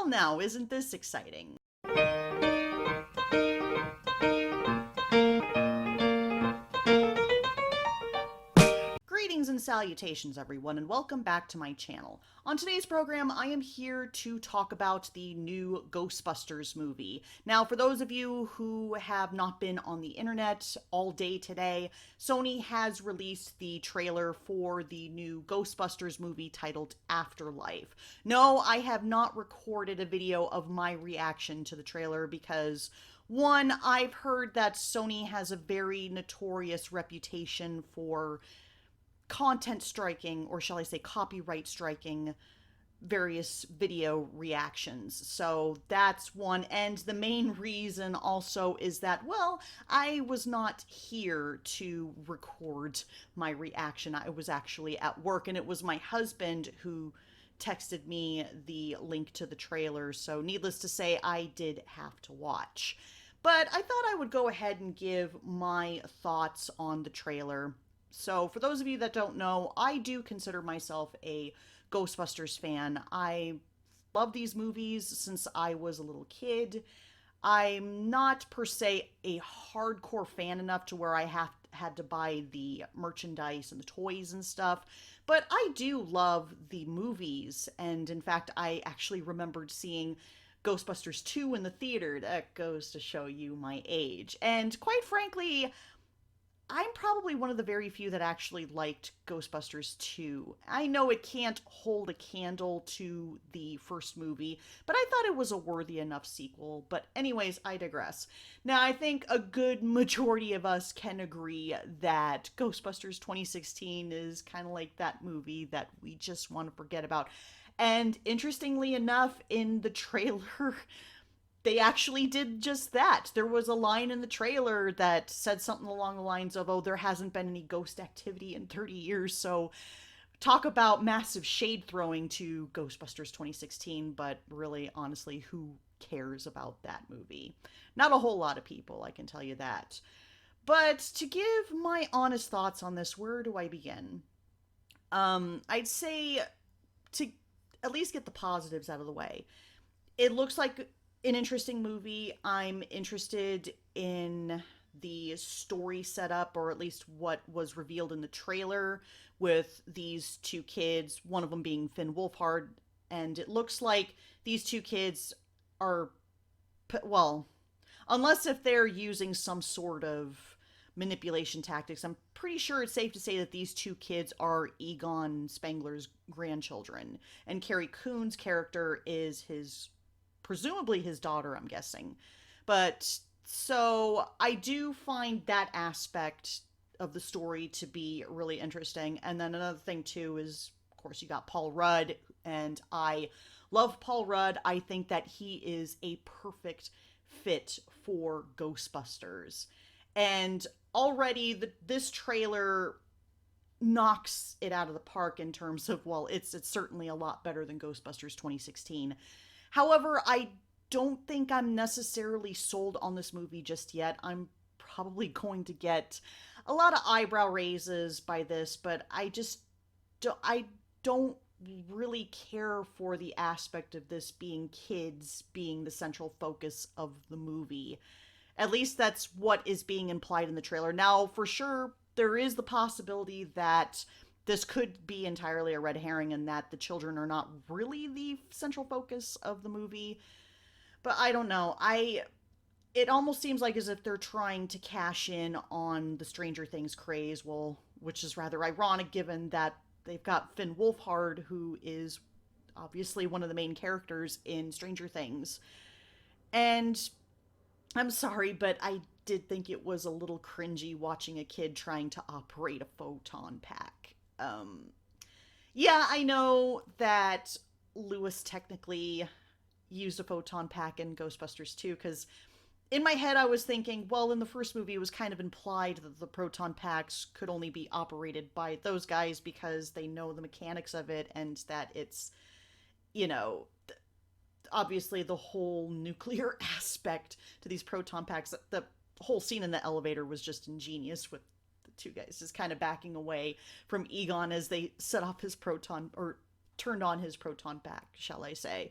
Well, now, isn't this exciting? Greetings and salutations, everyone, and welcome back to my channel. On today's program, I am here to talk about the new Ghostbusters movie. Now, for those of you who have not been on the internet all day today, Sony has released the trailer for the new Ghostbusters movie titled Afterlife. No, I have not recorded a video of my reaction to the trailer because one, I've heard that Sony has a very notorious reputation for content striking, or shall I say copyright striking, various video reactions. So that's one. And the main reason also is that, well, I was not here to record my reaction. I was actually at work, and it was my husband who texted me the link to the trailer. So needless to say, I did have to watch. But I thought I would go ahead and give my thoughts on the trailer. So, for those of you that don't know, I do consider myself a Ghostbusters fan. I love these movies since I was a little kid. I'm not per se a hardcore fan enough to where I had to buy the merchandise and the toys and stuff, but I do love the movies. And in fact, I actually remembered seeing Ghostbusters 2 in the theater. That goes to show you my age. And quite frankly, I'm probably one of the very few that actually liked Ghostbusters 2. I know it can't hold a candle to the first movie, but I thought it was a worthy enough sequel. But anyways, I digress. Now, I think a good majority of us can agree that Ghostbusters 2016 is kind of like that movie that we just want to forget about. And interestingly enough, in the trailer, they actually did just that. There was a line in the trailer that said something along the lines of, oh, there hasn't been any ghost activity in 30 years. So talk about massive shade throwing to Ghostbusters 2016, but really, honestly, who cares about that movie? Not a whole lot of people, I can tell you that. But to give my honest thoughts on this, where do I begin? I'd say to at least get the positives out of the way. It looks like an interesting movie. I'm interested in the story setup, or at least what was revealed in the trailer with these two kids, one of them being Finn Wolfhard. And it looks like these two kids are, well, unless if they're using some sort of manipulation tactics, I'm pretty sure it's safe to say that these two kids are Egon Spengler's grandchildren. And Carrie Coon's character is his, presumably his daughter, I'm guessing. But so I do find that aspect of the story to be really interesting. And then another thing too is, of course, you got Paul Rudd, and I love Paul Rudd. I think that he is a perfect fit for Ghostbusters. And already this trailer knocks it out of the park in terms of, well, it's certainly a lot better than Ghostbusters 2016. However, I don't think I'm necessarily sold on this movie just yet. I'm probably going to get a lot of eyebrow raises by this, but I don't really care for the aspect of this being kids being the central focus of the movie. At least that's what is being implied in the trailer. Now, for sure, there is the possibility that this could be entirely a red herring and that the children are not really the central focus of the movie. But I don't know. It almost seems like as if they're trying to cash in on the Stranger Things craze, well, which is rather ironic given that they've got Finn Wolfhard, who is obviously one of the main characters in Stranger Things. And I'm sorry, but I did think it was a little cringy watching a kid trying to operate a photon pack. Yeah, I know that Lewis technically used a photon pack in Ghostbusters 2, because in my head I was thinking, well, in the first movie it was kind of implied that the proton packs could only be operated by those guys because they know the mechanics of it, and that it's, you know, obviously the whole nuclear aspect to these proton packs. The whole scene in the elevator was just ingenious, with the two guys just kind of backing away from Egon as they set off his proton, or turned on his proton pack, shall I say.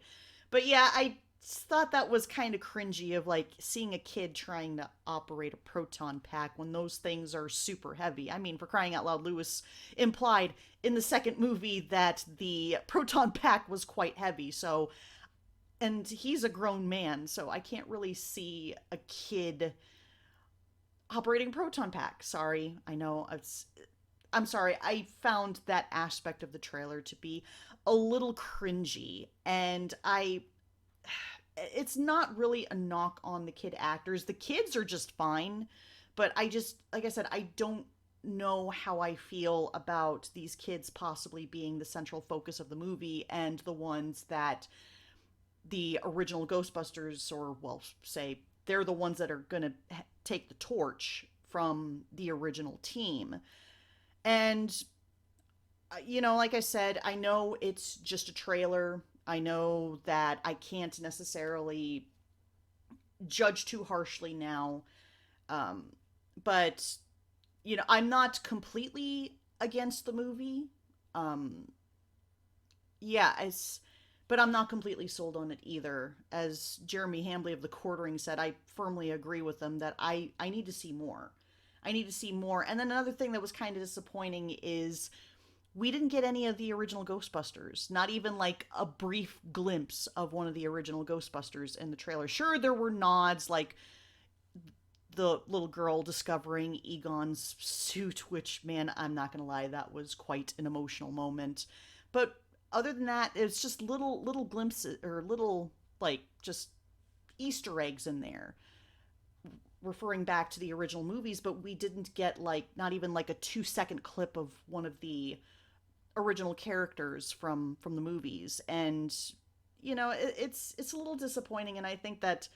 But yeah, I thought that was kind of cringy of like seeing a kid trying to operate a proton pack when those things are super heavy. I mean, for crying out loud, Lewis implied in the second movie that the proton pack was quite heavy. So, and he's a grown man, so I can't really see a kid operating proton pack. Sorry, I know I'm sorry. I found that aspect of the trailer to be a little cringy, and I it's not really a knock on the kid actors. The kids are just fine, but I just, like I said, I don't know how I feel about these kids possibly being the central focus of the movie and the ones that the original Ghostbusters, or well, say they're the ones that are going to take the torch from the original team. And like I said, I know it's just a trailer. I know that I can't necessarily judge too harshly now. Um, but, I'm not completely against the movie. Um, yeah, but I'm not completely sold on it either. As Jeremy Hambley of The Quartering said, I firmly agree with them that I need to see more. I need to see more. And then another thing that was kind of disappointing is we didn't get any of the original Ghostbusters. Not even like a brief glimpse of one of the original Ghostbusters in the trailer. Sure, there were nods like the little girl discovering Egon's suit, which, man, I'm not gonna lie, that was quite an emotional moment. But other than that, it's just little glimpses or little like just Easter eggs in there referring back to the original movies, but we didn't get like not even like a 2-second clip of one of the original characters from the movies. And it's a little disappointing, and I think that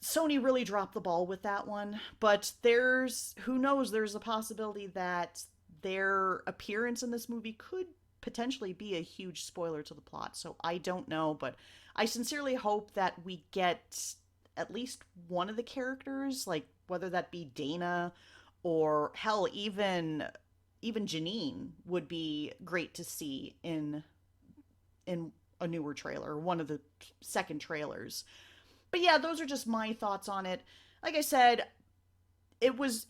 Sony really dropped the ball with that one. But who knows, there's a possibility that their appearance in this movie could potentially be a huge spoiler to the plot. So I don't know, but I sincerely hope that we get at least one of the characters, like whether that be Dana or hell, even Janine would be great to see in a newer trailer, one of the second trailers. But yeah, those are just my thoughts on it. Like I said, it was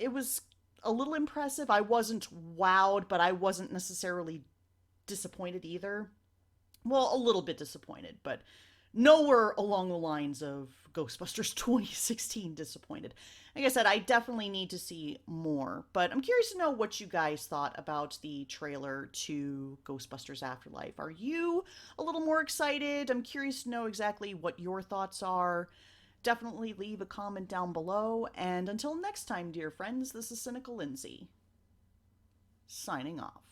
a little impressive. I wasn't wowed, but I wasn't necessarily disappointed either. Well, a little bit disappointed, but nowhere along the lines of Ghostbusters 2016 disappointed. Like I said, I definitely need to see more, but I'm curious to know what you guys thought about the trailer to Ghostbusters Afterlife. Are you a little more excited? I'm curious to know exactly what your thoughts are. Definitely leave a comment down below, and until next time, dear friends, this is Cynical Lindsay, signing off.